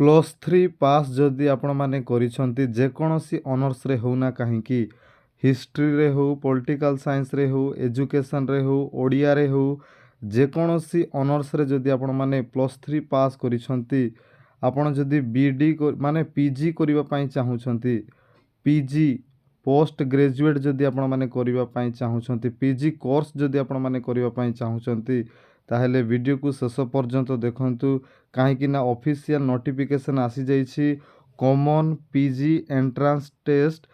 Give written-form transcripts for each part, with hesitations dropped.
+3 पास जदि आपण माने करिसंती जेकोसी ऑनर्स रे हो ना कहीं हिस्ट्री रे हो पॉलिटिकल साइंस रे हो एजुकेशन रे हो ओडिया रे हो जेकोसी ऑनर्स रे जदि आपण माने +3 पास करिसंती आपण जदि बीडी माने पीजी करिवा पई चाहुचंती पीजी पोस्ट ग्रेजुएट जदि आपण माने करिवा पई चाहुचंती पीजी कोर्स जदि आपण माने करिवा पई चाहुचंती ताहेले वीडियो को शेष पर्यंत देखंतु कहीं ना ऑफिशियल नोटिफिकेशन आसी जाइछि common PG entrance test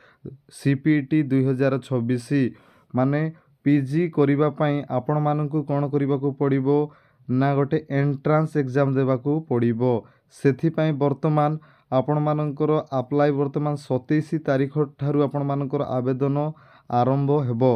CPT 2026 माने पीजी करिवा पई आपण मानकु कोन करिवा को पड़िबो ना गोटे एंट्रांस एग्जाम देवा को पड़िबो सेथि पई वर्तमान आपण मानकर अप्लाई वर्तमान 27 तारीख ठारू आपण मानकर आवेदन आरंभ हेबो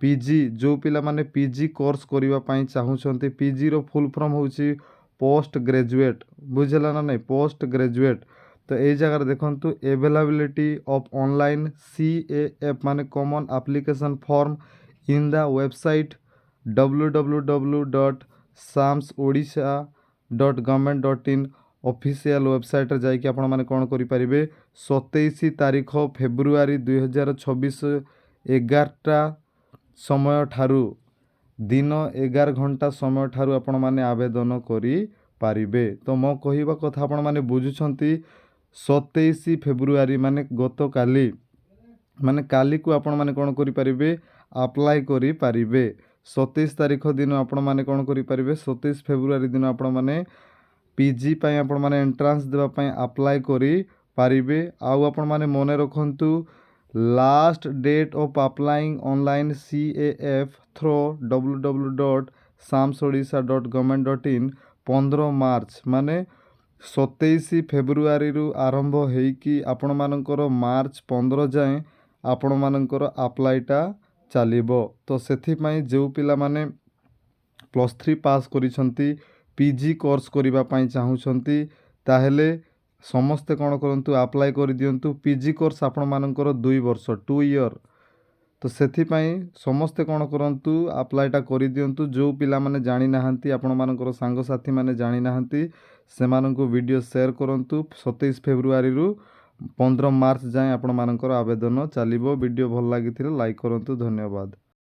पीजी जो पिला माने पीजी कोर्स करिवा पई चाहुचंती पीजी रो फुल फॉर्म होची पोस्ट ग्रेजुएट बुझला ना नहीं पोस्ट ग्रेजुएट तो ये जगह देखंतु अवेलेबिलिटी ऑफ ऑनलाइन CAF माने common application form in the website www.samsodisha.government.in official website रे जाई कि आपण माने कोन करि परिबे 27 तारीख फेब्रुआरी 2026 11टा समय ठारू दिन 11 घंटा समय ठारू आपण माने आवेदन करि पारिबे तो मो कहिबा कथा आपण माने बुझुछंती 27 फेब्रुआरी माने गत काली माने काली को आपण माने कोन करि पारिबे अप्लाई करि पारिबे 27 तारीख दिन आपण माने कोन करि पारिबे 27 फेब्रुआरी दिन आपण माने पीजी पई आपण माने एंट्रांस देबा पई अप्लाई करि पारिबे आउ आपण माने मने रखंतु last date of applying online CAF through www.samsodisha.government.in 15 March माने 27 फेब्रुआरी रु आरंभ हेकी आपण मानकर मार्च 15 जाए आपण मानकर अप्लाईटा चलिबो तो सेथि पई जो पिला माने +3 पास करिसंती पीजी कोर्स करिवा पई चाहुचंती ताहेले समस्ते कोन करंतु अप्लाई कर दियंतु पीजी कोर्स आपण मानकर 2 वर्ष 2 ईयर तो सेथि पई समस्ते कोन करंतु अप्लाईटा करि दियंतु जो पिला माने जानि नाहंती आपण मानकर संग साथी माने जानि नाहंती सेमानंकु वीडियो शेयर करंतु 27 फेब्रुआरी रु 15 मार्च जाए आपण मानकर आवेदन चलिबो वीडियो भल लागिथिले लाइक करंतु धन्यवाद।